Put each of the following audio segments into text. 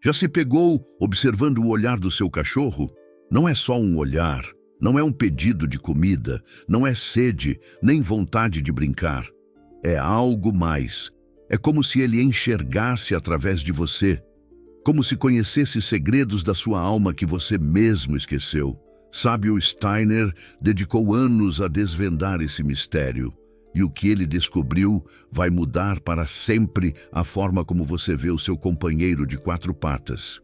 Já se pegou observando o olhar do seu cachorro? Não é só um olhar, não é um pedido de comida, não é sede, nem vontade de brincar. É algo mais. É como se ele enxergasse através de você, como se conhecesse segredos da sua alma que você mesmo esqueceu. Sabe, o Steiner dedicou anos a desvendar esse mistério. E o que ele descobriu vai mudar para sempre a forma como você vê o seu companheiro de quatro patas.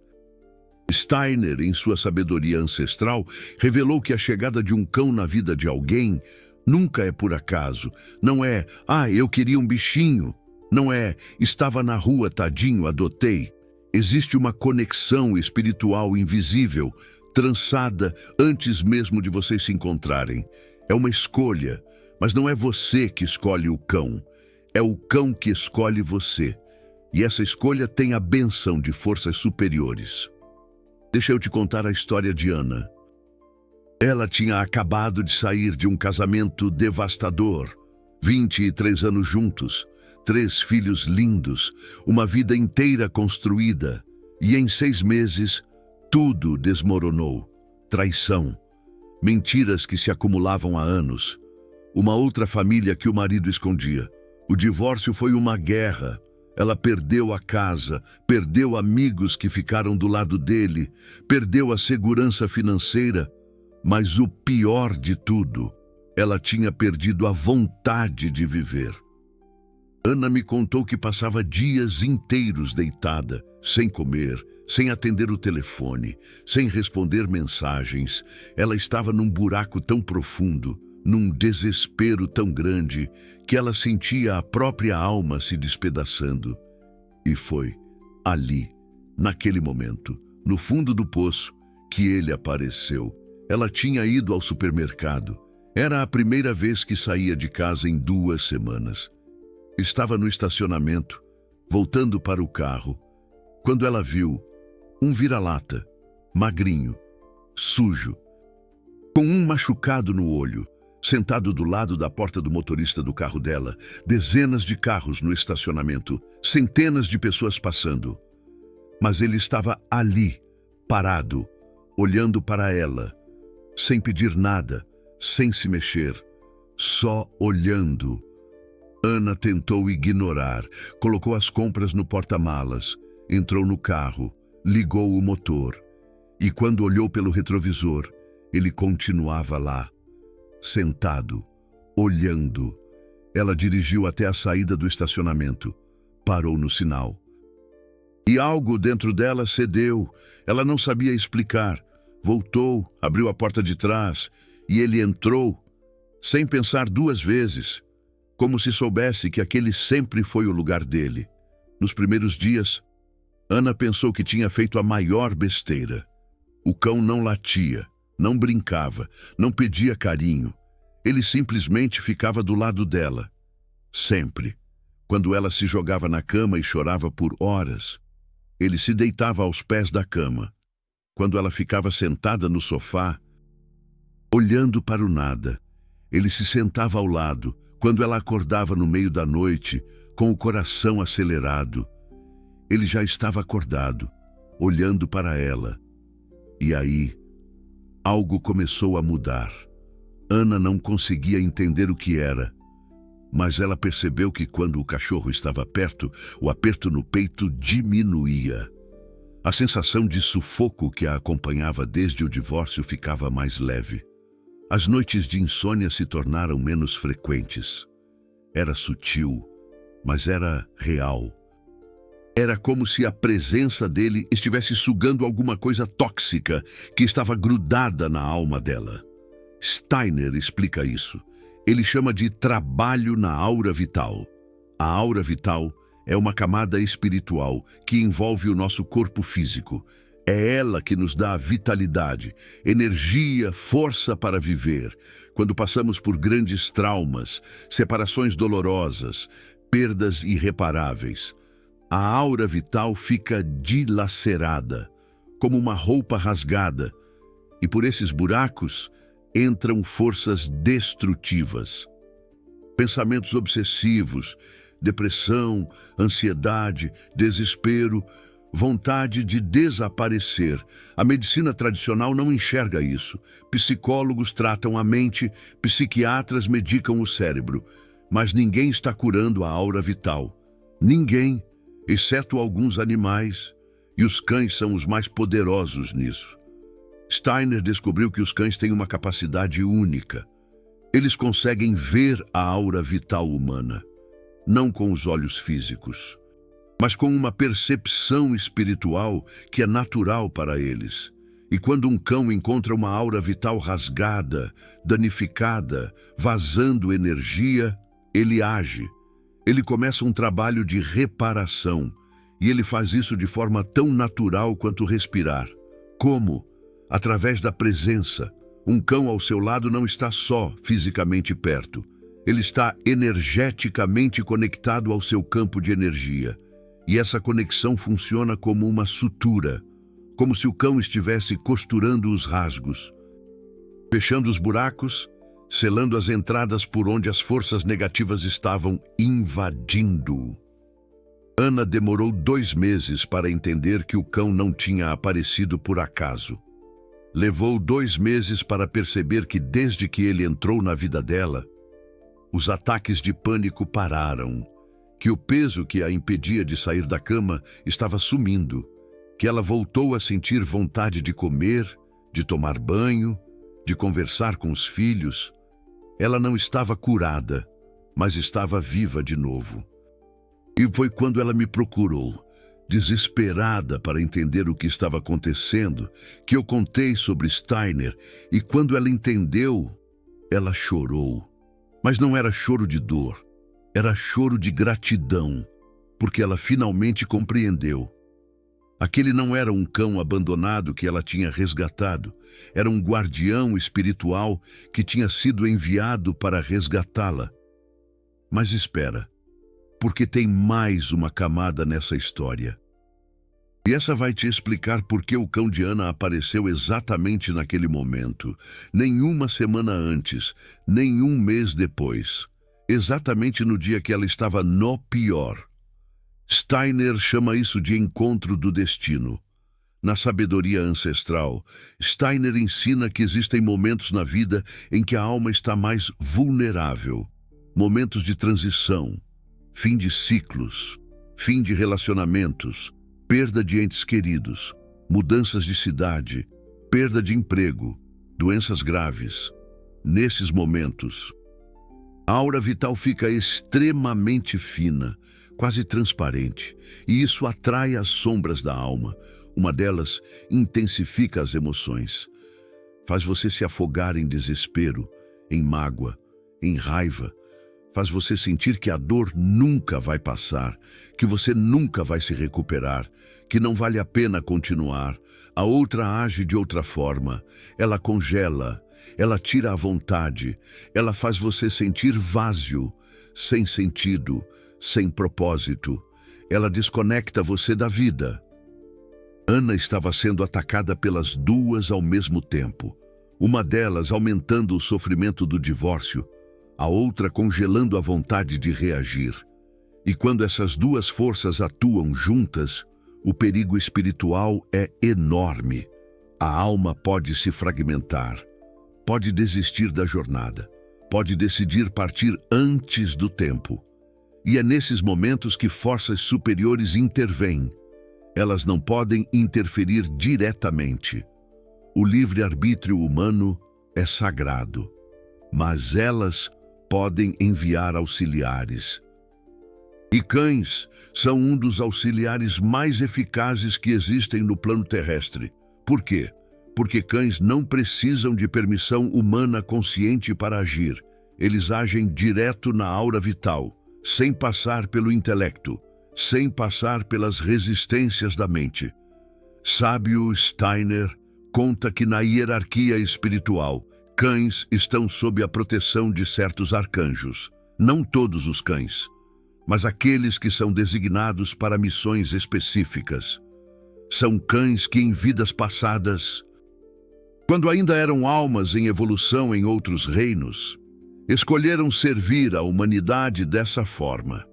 Steiner, em sua sabedoria ancestral, revelou que a chegada de um cão na vida de alguém nunca é por acaso. Não é, eu queria um bichinho. Não é, estava na rua, tadinho, adotei. Existe uma conexão espiritual invisível, trançada antes mesmo de vocês se encontrarem. É uma escolha. Mas não é você que escolhe o cão, é o cão que escolhe você. E essa escolha tem a bênção de forças superiores. Deixa eu te contar a história de Ana. Ela tinha acabado de sair de um casamento devastador. 23 anos juntos, 3 filhos lindos, uma vida inteira construída. E em 6 meses, tudo desmoronou. Traição, mentiras que se acumulavam há anos. Uma outra família que o marido escondia. O divórcio foi uma guerra. Ela perdeu a casa, perdeu amigos que ficaram do lado dele, perdeu a segurança financeira. Mas o pior de tudo, ela tinha perdido a vontade de viver. Ana me contou que passava dias inteiros deitada, sem comer, sem atender o telefone, sem responder mensagens. Ela estava num buraco tão profundo, num desespero tão grande, que ela sentia a própria alma se despedaçando. E foi ali, naquele momento, no fundo do poço, que ele apareceu. Ela tinha ido ao supermercado. Era a primeira vez que saía de casa em 2 semanas. Estava no estacionamento, voltando para o carro, quando ela viu um vira-lata, magrinho, sujo, com um machucado no olho, sentado do lado da porta do motorista do carro dela. Dezenas de carros no estacionamento, centenas de pessoas passando. Mas ele estava ali, parado, olhando para ela, sem pedir nada, sem se mexer, só olhando. Ana tentou ignorar, colocou as compras no porta-malas, entrou no carro, ligou o motor. E quando olhou pelo retrovisor, ele continuava lá, sentado, olhando. Ela dirigiu até a saída do estacionamento, parou no sinal. E algo dentro dela cedeu, ela não sabia explicar. Voltou, abriu a porta de trás e ele entrou, sem pensar 2 vezes, como se soubesse que aquele sempre foi o lugar dele. Nos primeiros dias, Ana pensou que tinha feito a maior besteira. O cão não latia, não brincava, não pedia carinho. Ele simplesmente ficava do lado dela. Sempre. Quando ela se jogava na cama e chorava por horas, ele se deitava aos pés da cama. Quando ela ficava sentada no sofá, olhando para o nada, ele se sentava ao lado. Quando ela acordava no meio da noite, com o coração acelerado, ele já estava acordado, olhando para ela. E aí, algo começou a mudar. Ana não conseguia entender o que era, mas ela percebeu que quando o cachorro estava perto, o aperto no peito diminuía. A sensação de sufoco que a acompanhava desde o divórcio ficava mais leve. As noites de insônia se tornaram menos frequentes. Era sutil, mas era real. Era como se a presença dele estivesse sugando alguma coisa tóxica que estava grudada na alma dela. Steiner explica isso. Ele chama de trabalho na aura vital. A aura vital é uma camada espiritual que envolve o nosso corpo físico. É ela que nos dá vitalidade, energia, força para viver. Quando passamos por grandes traumas, separações dolorosas, perdas irreparáveis, a aura vital fica dilacerada, como uma roupa rasgada, e por esses buracos entram forças destrutivas. Pensamentos obsessivos, depressão, ansiedade, desespero, vontade de desaparecer. A medicina tradicional não enxerga isso. Psicólogos tratam a mente, psiquiatras medicam o cérebro, mas ninguém está curando a aura vital. Ninguém, exceto alguns animais, e os cães são os mais poderosos nisso. Steiner descobriu que os cães têm uma capacidade única. Eles conseguem ver a aura vital humana, não com os olhos físicos, mas com uma percepção espiritual que é natural para eles. E quando um cão encontra uma aura vital rasgada, danificada, vazando energia, ele age. Ele começa um trabalho de reparação, e ele faz isso de forma tão natural quanto respirar. Como? Através da presença. Um cão ao seu lado não está só fisicamente perto. Ele está energeticamente conectado ao seu campo de energia. E essa conexão funciona como uma sutura, como se o cão estivesse costurando os rasgos, fechando os buracos, selando as entradas por onde as forças negativas estavam invadindo. Ana demorou 2 meses para entender que o cão não tinha aparecido por acaso. Levou 2 meses para perceber que desde que ele entrou na vida dela, os ataques de pânico pararam, que o peso que a impedia de sair da cama estava sumindo, que ela voltou a sentir vontade de comer, de tomar banho, de conversar com os filhos. Ela não estava curada, mas estava viva de novo. E foi quando ela me procurou, desesperada para entender o que estava acontecendo, que eu contei sobre Steiner, e quando ela entendeu, ela chorou. Mas não era choro de dor, era choro de gratidão, porque ela finalmente compreendeu. Aquele não era um cão abandonado que ela tinha resgatado, era um guardião espiritual que tinha sido enviado para resgatá-la. Mas espera, porque tem mais uma camada nessa história. E essa vai te explicar por que o cão de Ana apareceu exatamente naquele momento, nenhuma semana antes, nenhum mês depois, exatamente no dia que ela estava no pior. Steiner chama isso de encontro do destino. Na sabedoria ancestral, Steiner ensina que existem momentos na vida em que a alma está mais vulnerável, momentos de transição, fim de ciclos, fim de relacionamentos, perda de entes queridos, mudanças de cidade, perda de emprego, doenças graves. Nesses momentos, a aura vital fica extremamente fina, quase transparente, e isso atrai as sombras da alma. Uma delas intensifica as emoções, faz você se afogar em desespero, em mágoa, em raiva, faz você sentir que a dor nunca vai passar, que você nunca vai se recuperar, que não vale a pena continuar. A outra age de outra forma. Ela congela, ela tira a vontade, ela faz você sentir vazio, sem sentido, sem propósito. Ela desconecta você da vida. Ana estava sendo atacada pelas duas ao mesmo tempo. Uma delas aumentando o sofrimento do divórcio, a outra congelando a vontade de reagir. E quando essas duas forças atuam juntas, o perigo espiritual é enorme. A alma pode se fragmentar, pode desistir da jornada, pode decidir partir antes do tempo. E é nesses momentos que forças superiores intervêm. Elas não podem interferir diretamente. O livre-arbítrio humano é sagrado, mas elas podem enviar auxiliares. E cães são um dos auxiliares mais eficazes que existem no plano terrestre. Por quê? Porque cães não precisam de permissão humana consciente para agir. Eles agem direto na aura vital, sem passar pelo intelecto, sem passar pelas resistências da mente. Sábio Steiner conta que na hierarquia espiritual, cães estão sob a proteção de certos arcanjos. Não todos os cães, mas aqueles que são designados para missões específicas. São cães que em vidas passadas, quando ainda eram almas em evolução em outros reinos, escolheram servir a humanidade dessa forma.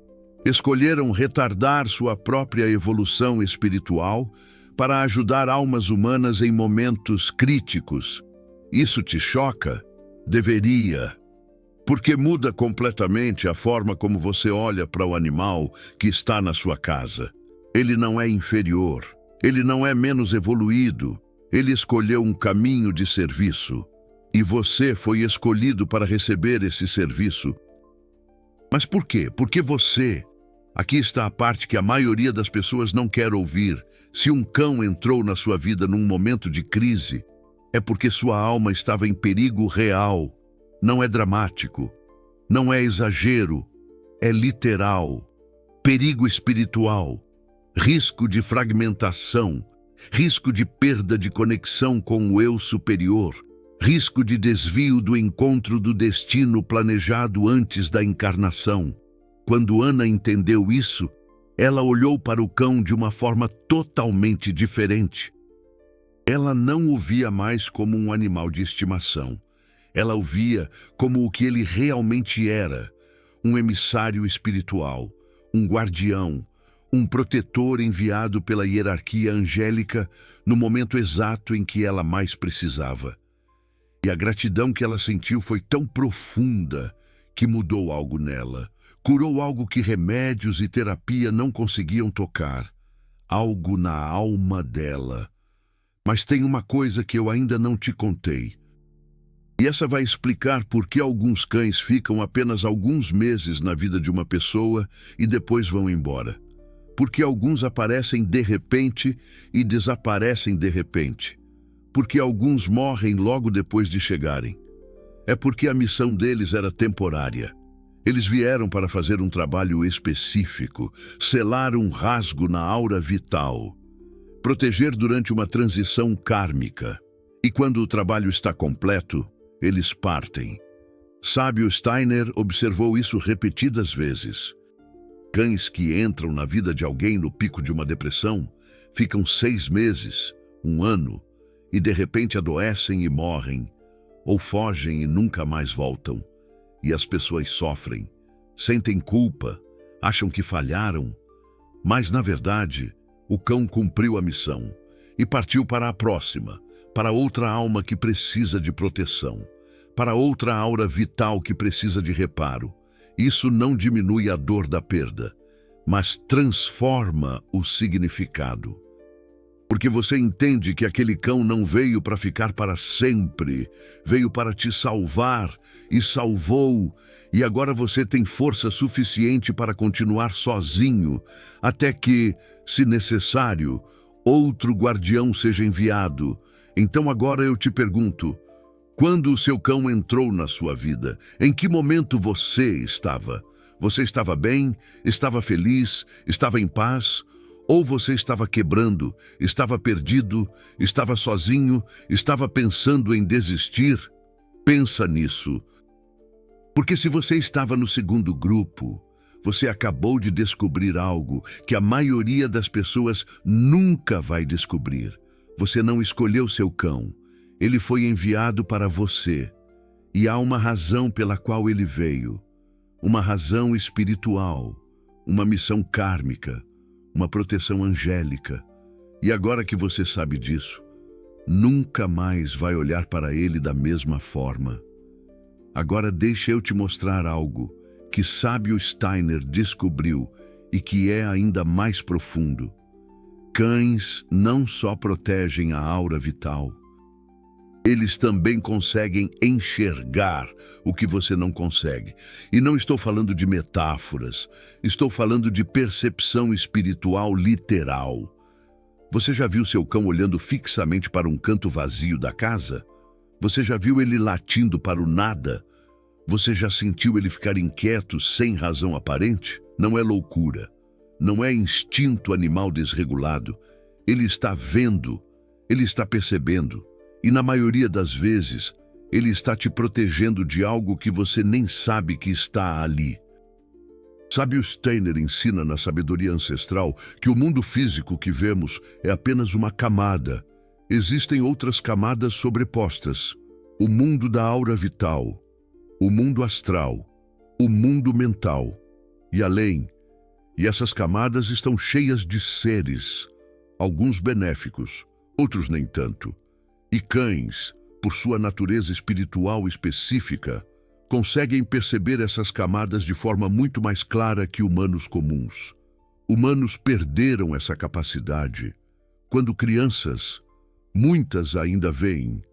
Escolheram retardar sua própria evolução espiritual para ajudar almas humanas em momentos críticos. Isso te choca? Deveria. Porque muda completamente a forma como você olha para o animal que está na sua casa. Ele não é inferior, ele não é menos evoluído, ele escolheu um caminho de serviço. E você foi escolhido para receber esse serviço. Mas por quê? Porque você... Aqui está a parte que a maioria das pessoas não quer ouvir. Se um cão entrou na sua vida num momento de crise, é porque sua alma estava em perigo real. Não é dramático, não é exagero, é literal. Perigo espiritual, risco de fragmentação, risco de perda de conexão com o eu superior, risco de desvio do encontro do destino planejado antes da encarnação. Quando Ana entendeu isso, ela olhou para o cão de uma forma totalmente diferente. Ela não o via mais como um animal de estimação. Ela o via como o que ele realmente era, um emissário espiritual, um guardião, um protetor enviado pela hierarquia angélica no momento exato em que ela mais precisava. E a gratidão que ela sentiu foi tão profunda que mudou algo nela. Curou algo que remédios e terapia não conseguiam tocar, algo na alma dela. Mas tem uma coisa que eu ainda não te contei. E essa vai explicar por que alguns cães ficam apenas alguns meses na vida de uma pessoa e depois vão embora. Porque alguns aparecem de repente e desaparecem de repente. Porque alguns morrem logo depois de chegarem. É porque a missão deles era temporária. Eles vieram para fazer um trabalho específico, selar um rasgo na aura vital, proteger durante uma transição kármica. E quando o trabalho está completo, eles partem. Sábio Steiner observou isso repetidas vezes. Cães que entram na vida de alguém no pico de uma depressão ficam 6 meses, 1 ano, e de repente adoecem e morrem, ou fogem e nunca mais voltam. E as pessoas sofrem, sentem culpa, acham que falharam, mas, na verdade, o cão cumpriu a missão e partiu para a próxima, para outra alma que precisa de proteção, para outra aura vital que precisa de reparo. Isso não diminui a dor da perda, mas transforma o significado. Porque você entende que aquele cão não veio para ficar para sempre, veio para te salvar e salvou, e agora você tem força suficiente para continuar sozinho, até que, se necessário, outro guardião seja enviado. Então agora eu te pergunto, quando o seu cão entrou na sua vida, em que momento você estava? Você estava bem? Estava feliz? Estava em paz? Ou você estava quebrando, estava perdido, estava sozinho, estava pensando em desistir? Pensa nisso. Porque se você estava no segundo grupo, você acabou de descobrir algo que a maioria das pessoas nunca vai descobrir. Você não escolheu seu cão. Ele foi enviado para você. E há uma razão pela qual ele veio. Uma razão espiritual, uma missão kármica, uma proteção angélica. E agora que você sabe disso, nunca mais vai olhar para ele da mesma forma. Agora deixa eu te mostrar algo que sábio Steiner descobriu e que é ainda mais profundo. Cães não só protegem a aura vital, eles também conseguem enxergar o que você não consegue. E não estou falando de metáforas, estou falando de percepção espiritual literal. Você já viu seu cão olhando fixamente para um canto vazio da casa? Você já viu ele latindo para o nada? Você já sentiu ele ficar inquieto sem razão aparente? Não é loucura, não é instinto animal desregulado. Ele está vendo, ele está percebendo. E na maioria das vezes, ele está te protegendo de algo que você nem sabe que está ali. Sábio Steiner ensina na sabedoria ancestral que o mundo físico que vemos é apenas uma camada. Existem outras camadas sobrepostas. O mundo da aura vital, o mundo astral, o mundo mental. E além, E essas camadas estão cheias de seres, alguns benéficos, outros nem tanto. E cães, por sua natureza espiritual específica, conseguem perceber essas camadas de forma muito mais clara que humanos comuns. Humanos perderam essa capacidade. Quando crianças, muitas ainda veem.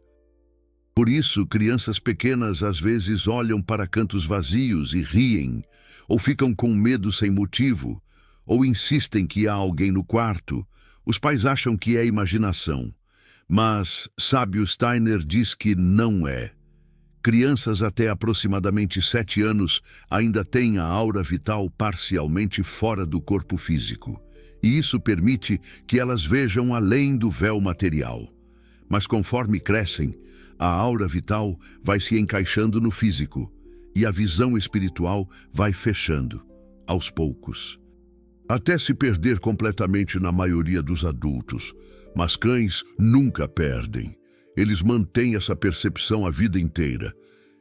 Por isso, crianças pequenas às vezes olham para cantos vazios e riem, ou ficam com medo sem motivo, ou insistem que há alguém no quarto. Os pais acham que é imaginação, mas sábio Steiner diz que não é. Crianças até aproximadamente 7 anos ainda têm a aura vital parcialmente fora do corpo físico, e isso permite que elas vejam além do véu material. Mas conforme crescem, a aura vital vai se encaixando no físico, e a visão espiritual vai fechando, aos poucos, até se perder completamente na maioria dos adultos. Mas cães nunca perdem. Eles mantêm essa percepção a vida inteira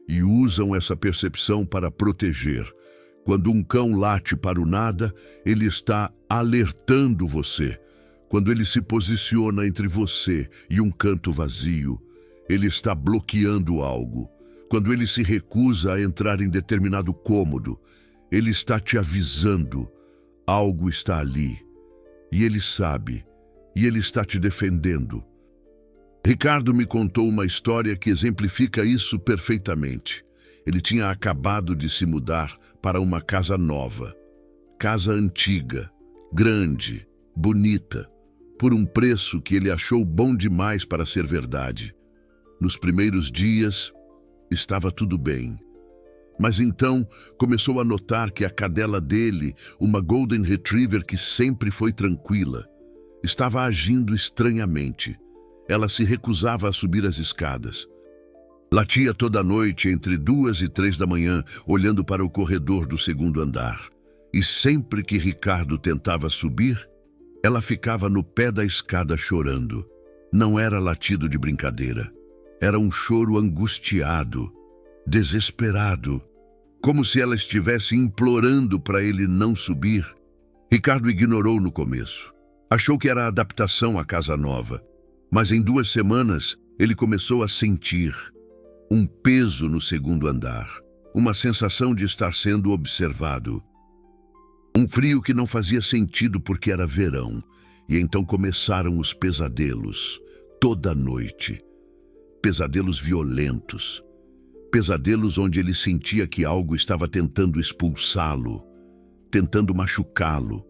e usam essa percepção para proteger. Quando um cão late para o nada, ele está alertando você. Quando ele se posiciona entre você e um canto vazio, ele está bloqueando algo. Quando ele se recusa a entrar em determinado cômodo, ele está te avisando. Algo está ali, e ele sabe, e ele está te defendendo. Ricardo me contou uma história que exemplifica isso perfeitamente. Ele tinha acabado de se mudar para uma casa nova. Casa antiga, grande, bonita, por um preço que ele achou bom demais para ser verdade. Nos primeiros dias, estava tudo bem. Mas então começou a notar que a cadela dele, uma Golden Retriever que sempre foi tranquila, estava agindo estranhamente. Ela se recusava a subir as escadas. Latia toda noite entre 2 e 3 da manhã, olhando para o corredor do segundo andar. E sempre que Ricardo tentava subir, ela ficava no pé da escada chorando. Não era latido de brincadeira. Era um choro angustiado, desesperado, como se ela estivesse implorando para ele não subir. Ricardo ignorou no começo. Achou que era adaptação à casa nova. Mas em 2 semanas, ele começou a sentir um peso no segundo andar, uma sensação de estar sendo observado. Um frio que não fazia sentido porque era verão, e então começaram os pesadelos, toda noite. Pesadelos violentos. Pesadelos onde ele sentia que algo estava tentando expulsá-lo, tentando machucá-lo,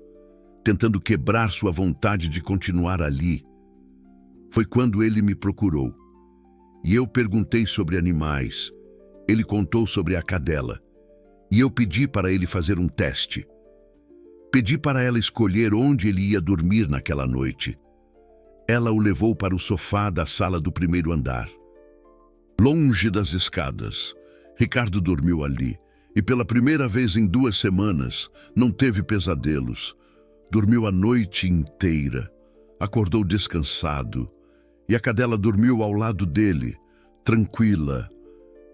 tentando quebrar sua vontade de continuar ali. Foi quando ele me procurou. E eu perguntei sobre animais. Ele contou sobre a cadela. E eu pedi para ele fazer um teste. Pedi para ela escolher onde ele ia dormir naquela noite. Ela o levou para o sofá da sala do primeiro andar. Longe das escadas. Ricardo dormiu ali. E pela primeira vez em 2 semanas, não teve pesadelos. Dormiu a noite inteira. Acordou descansado. E a cadela dormiu ao lado dele, tranquila,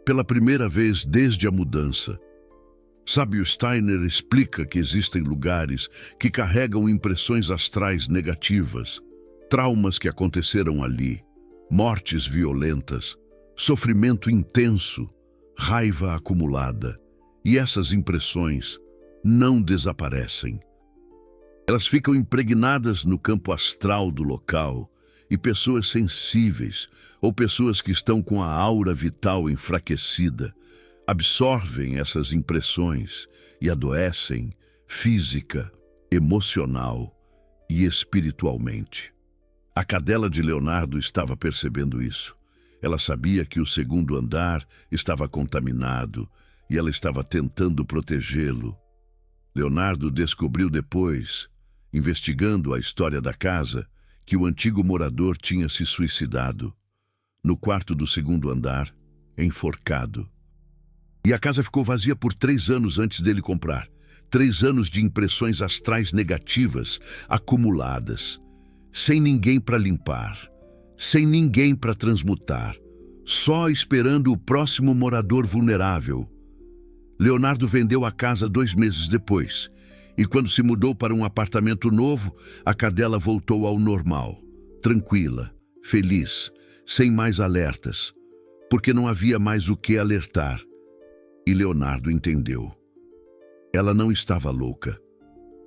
pela primeira vez desde a mudança. Sábio Steiner explica que existem lugares que carregam impressões astrais negativas, traumas que aconteceram ali, mortes violentas, sofrimento intenso, raiva acumulada. E essas impressões não desaparecem. Elas ficam impregnadas no campo astral do local. E pessoas sensíveis, ou pessoas que estão com a aura vital enfraquecida, absorvem essas impressões e adoecem física, emocional e espiritualmente. A cadela de Leonardo estava percebendo isso. Ela sabia que o segundo andar estava contaminado e ela estava tentando protegê-lo. Leonardo descobriu depois, investigando a história da casa, que o antigo morador tinha se suicidado, no quarto do segundo andar, enforcado. E a casa ficou vazia por 3 anos antes dele comprar. 3 anos de impressões astrais negativas, acumuladas, sem ninguém para limpar, sem ninguém para transmutar, só esperando o próximo morador vulnerável. Leonardo vendeu a casa 2 meses depois, E quando se mudou para um apartamento novo, a cadela voltou ao normal, tranquila, feliz, sem mais alertas, porque não havia mais o que alertar. E Leonardo entendeu. Ela não estava louca.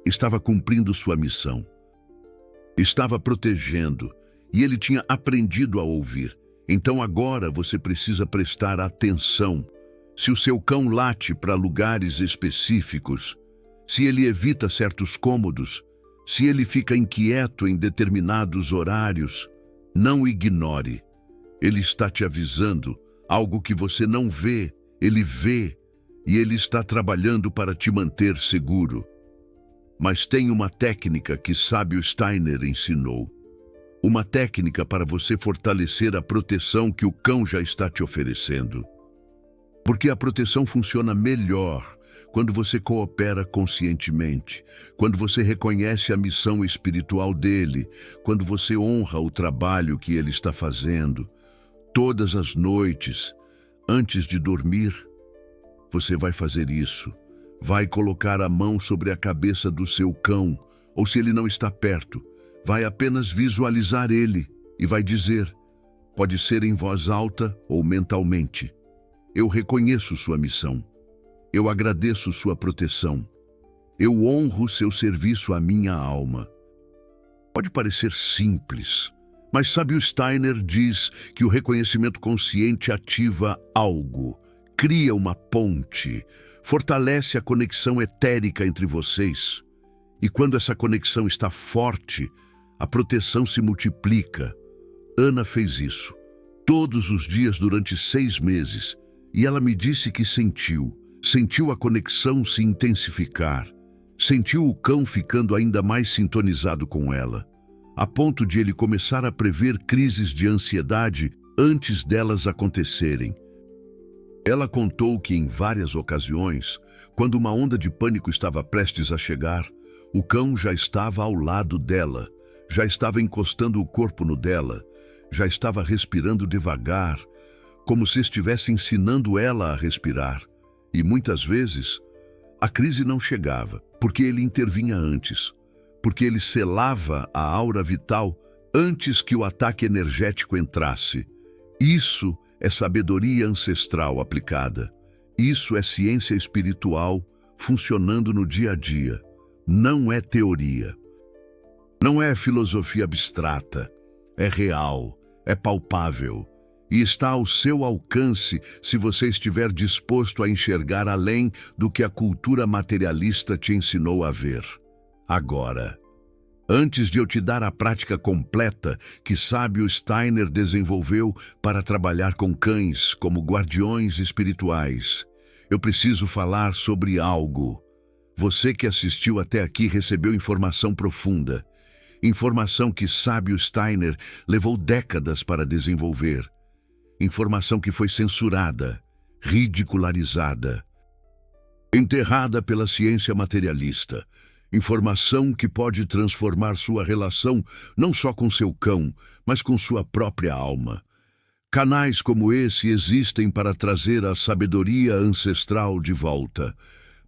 Estava cumprindo sua missão. Estava protegendo, e ele tinha aprendido a ouvir. Então agora você precisa prestar atenção. Se o seu cão late para lugares específicos, se ele evita certos cômodos, se ele fica inquieto em determinados horários, não ignore. Ele está te avisando algo que você não vê, ele vê, e ele está trabalhando para te manter seguro. Mas tem uma técnica que sábio Steiner ensinou. Uma técnica para você fortalecer a proteção que o cão já está te oferecendo. Porque a proteção funciona melhor quando você coopera conscientemente, quando você reconhece a missão espiritual dele, quando você honra o trabalho que ele está fazendo. Todas as noites, antes de dormir, você vai fazer isso. Vai colocar a mão sobre a cabeça do seu cão, ou se ele não está perto, vai apenas visualizar ele e vai dizer, pode ser em voz alta ou mentalmente: eu reconheço sua missão. Eu agradeço sua proteção. Eu honro seu serviço à minha alma. Pode parecer simples, mas sábio Steiner diz que o reconhecimento consciente ativa algo, cria uma ponte, fortalece a conexão etérica entre vocês. E quando essa conexão está forte, a proteção se multiplica. Ana fez isso todos os dias durante 6 meses, e ela me disse que sentiu a conexão se intensificar, sentiu o cão ficando ainda mais sintonizado com ela, a ponto de ele começar a prever crises de ansiedade antes delas acontecerem. Ela contou que em várias ocasiões, quando uma onda de pânico estava prestes a chegar, o cão já estava ao lado dela, já estava encostando o corpo no dela, já estava respirando devagar, como se estivesse ensinando ela a respirar. E muitas vezes, a crise não chegava, porque ele intervinha antes, porque ele selava a aura vital antes que o ataque energético entrasse. Isso é sabedoria ancestral aplicada. Isso é ciência espiritual funcionando no dia a dia. Não é teoria. Não é filosofia abstrata. É real, é palpável. E está ao seu alcance se você estiver disposto a enxergar além do que a cultura materialista te ensinou a ver. Agora, antes de eu te dar a prática completa que sábio Steiner desenvolveu para trabalhar com cães como guardiões espirituais, eu preciso falar sobre algo. Você que assistiu até aqui recebeu informação profunda, informação que sábio Steiner levou décadas para desenvolver. Informação que foi censurada, ridicularizada, enterrada pela ciência materialista. Informação que pode transformar sua relação não só com seu cão, mas com sua própria alma. Canais como esse existem para trazer a sabedoria ancestral de volta,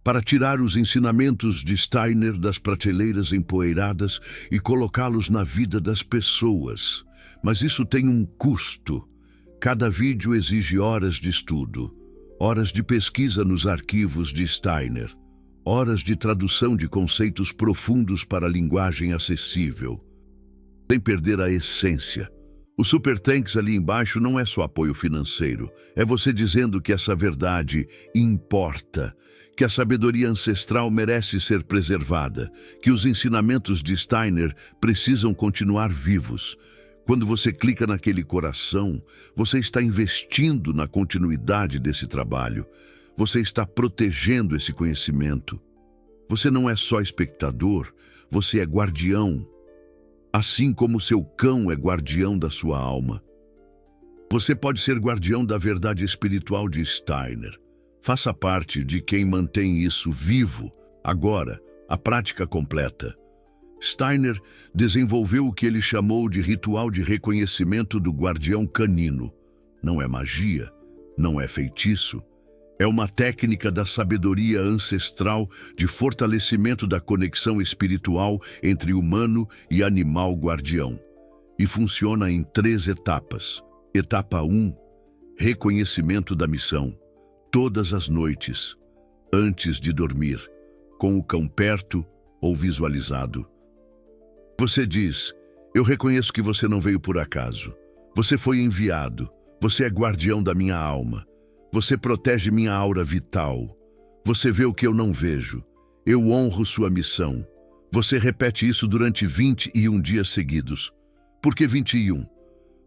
para tirar os ensinamentos de Steiner das prateleiras empoeiradas e colocá-los na vida das pessoas. Mas isso tem um custo. Cada vídeo exige horas de estudo, horas de pesquisa nos arquivos de Steiner, horas de tradução de conceitos profundos para a linguagem acessível, sem perder a essência. O Super Tanks ali embaixo não é só apoio financeiro, é você dizendo que essa verdade importa, que a sabedoria ancestral merece ser preservada, que os ensinamentos de Steiner precisam continuar vivos. Quando você clica naquele coração, você está investindo na continuidade desse trabalho. Você está protegendo esse conhecimento. Você não é só espectador, você é guardião. Assim como seu cão é guardião da sua alma. Você pode ser guardião da verdade espiritual de Steiner. Faça parte de quem mantém isso vivo. Agora, a prática completa. Steiner desenvolveu o que ele chamou de ritual de reconhecimento do guardião canino. Não é magia, não é feitiço. É uma técnica da sabedoria ancestral de fortalecimento da conexão espiritual entre humano e animal guardião. E funciona em 3 etapas. Etapa 1, reconhecimento da missão. Todas as noites, antes de dormir, com o cão perto ou visualizado. Você diz: eu reconheço que você não veio por acaso. Você foi enviado. Você é guardião da minha alma. Você protege minha aura vital. Você vê o que eu não vejo. Eu honro sua missão. Você repete isso durante 21 dias seguidos. Por que 21?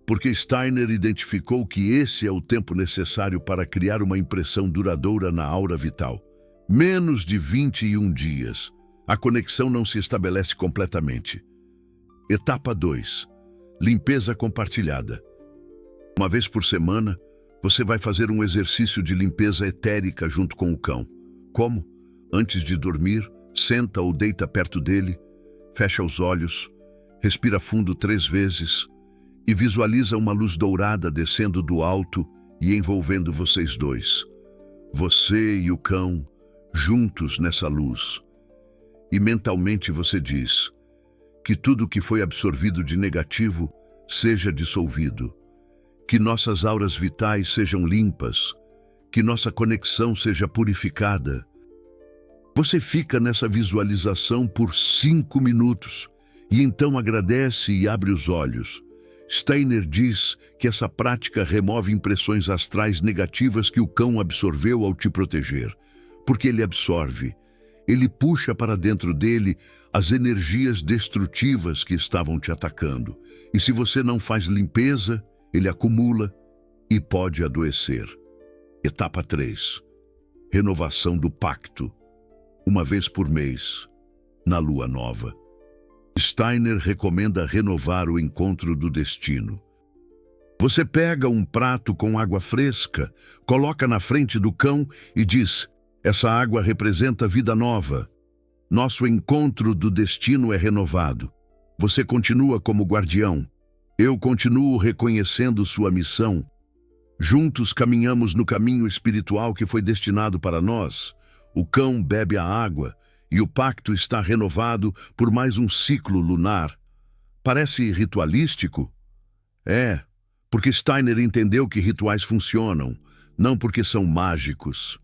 Porque Steiner identificou que esse é o tempo necessário para criar uma impressão duradoura na aura vital. Menos de 21 dias. A conexão não se estabelece completamente. Etapa 2. Limpeza compartilhada. Uma vez por semana, você vai fazer um exercício de limpeza etérica junto com o cão. Como? Antes de dormir, senta ou deita perto dele, fecha os olhos, respira fundo 3 vezes e visualiza uma luz dourada descendo do alto e envolvendo vocês dois. Você e o cão, juntos nessa luz. E mentalmente você diz que tudo que foi absorvido de negativo seja dissolvido. Que nossas auras vitais sejam limpas, que nossa conexão seja purificada. Você fica nessa visualização por 5 minutos e então agradece e abre os olhos. Steiner diz que essa prática remove impressões astrais negativas que o cão absorveu ao te proteger, porque ele absorve, ele puxa para dentro dele as energias destrutivas que estavam te atacando. E se você não faz limpeza, ele acumula e pode adoecer. Etapa 3. Renovação do pacto. Uma vez por mês, na lua nova. Steiner recomenda renovar o encontro do destino. Você pega um prato com água fresca, coloca na frente do cão e diz: essa água representa vida nova. Nosso encontro do destino é renovado. Você continua como guardião. Eu continuo reconhecendo sua missão. Juntos caminhamos no caminho espiritual que foi destinado para nós. O cão bebe a água e o pacto está renovado por mais um ciclo lunar. Parece ritualístico? É, porque Steiner entendeu que rituais funcionam, não porque são mágicos,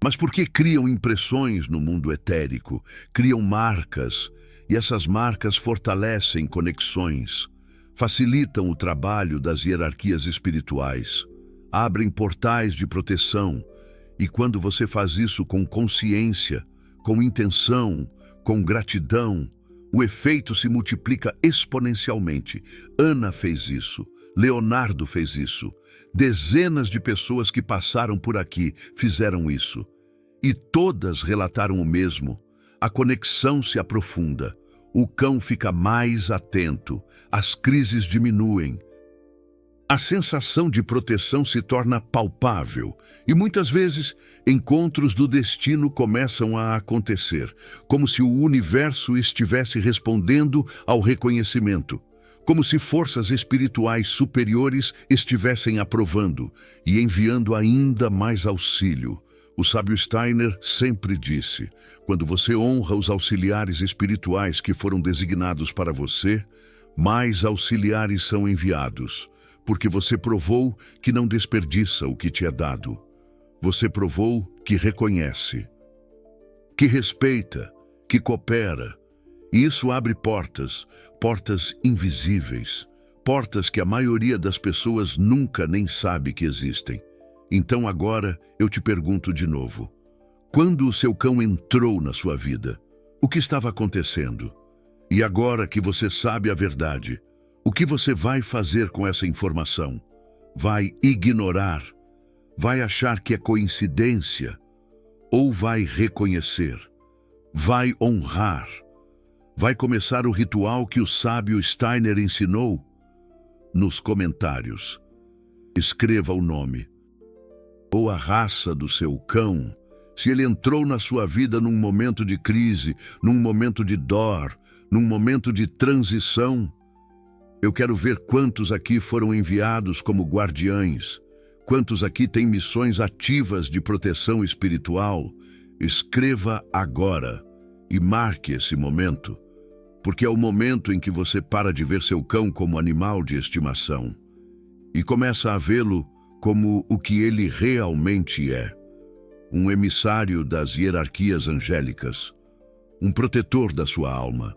mas porque criam impressões no mundo etérico, criam marcas, e essas marcas fortalecem conexões. Facilitam o trabalho das hierarquias espirituais, abrem portais de proteção, e quando você faz isso com consciência, com intenção, com gratidão, o efeito se multiplica exponencialmente. Ana fez isso, Leonardo fez isso, dezenas de pessoas que passaram por aqui fizeram isso, e todas relataram o mesmo. A conexão se aprofunda. O cão fica mais atento, as crises diminuem. A sensação de proteção se torna palpável e muitas vezes encontros do destino começam a acontecer, como se o universo estivesse respondendo ao reconhecimento, como se forças espirituais superiores estivessem aprovando e enviando ainda mais auxílio. O sábio Steiner sempre disse: quando você honra os auxiliares espirituais que foram designados para você, mais auxiliares são enviados, porque você provou que não desperdiça o que te é dado. Você provou que reconhece, que respeita, que coopera. E isso abre portas, portas invisíveis, portas que a maioria das pessoas nunca nem sabe que existem. Então agora eu te pergunto de novo: quando o seu cão entrou na sua vida, o que estava acontecendo? E agora que você sabe a verdade, o que você vai fazer com essa informação? Vai ignorar? Vai achar que é coincidência? Ou vai reconhecer? Vai honrar? Vai começar o ritual que o sábio Steiner ensinou? Nos comentários, escreva o nome ou a raça do seu cão, se ele entrou na sua vida num momento de crise, num momento de dor, num momento de transição. Eu quero ver quantos aqui foram enviados como guardiães, Quantos aqui têm missões ativas de proteção espiritual? Escreva agora e marque esse momento, porque é o momento em que você para de ver seu cão como animal de estimação e começa a vê-lo como o que ele realmente é: um emissário das hierarquias angélicas, um protetor da sua alma,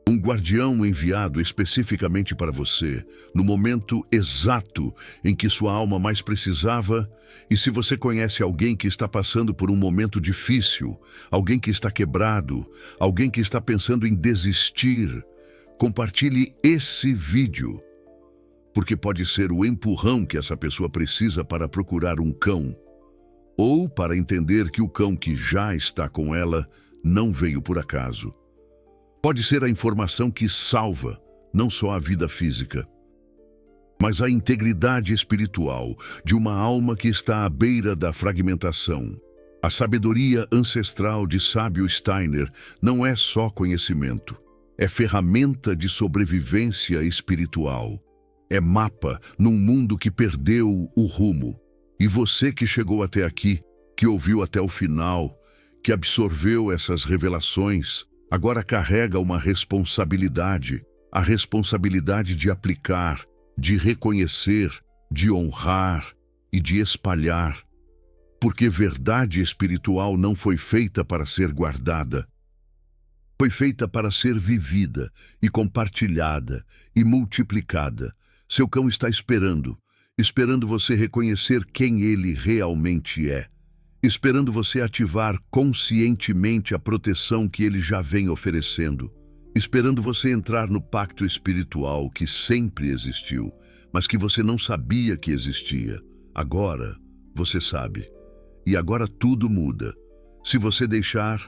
um guardião enviado especificamente para você, no momento exato em que sua alma mais precisava. E se você conhece alguém que está passando por um momento difícil, alguém que está quebrado, alguém que está pensando em desistir, compartilhe esse vídeo, porque pode ser o empurrão que essa pessoa precisa para procurar um cão, ou para entender que o cão que já está com ela não veio por acaso. Pode ser a informação que salva não só a vida física, mas a integridade espiritual de uma alma que está à beira da fragmentação. A sabedoria ancestral de Sábio Steiner não é só conhecimento, é ferramenta de sobrevivência espiritual. É mapa num mundo que perdeu o rumo. E você que chegou até aqui, que ouviu até o final, que absorveu essas revelações, agora carrega uma responsabilidade, a responsabilidade de aplicar, de reconhecer, de honrar e de espalhar. Porque verdade espiritual não foi feita para ser guardada. Foi feita para ser vivida e compartilhada e multiplicada. Seu cão está esperando você reconhecer quem ele realmente é, esperando você ativar conscientemente a proteção que ele já vem oferecendo, esperando você entrar no pacto espiritual que sempre existiu, mas que você não sabia que existia. Agora você sabe. E agora tudo muda. Se você deixar,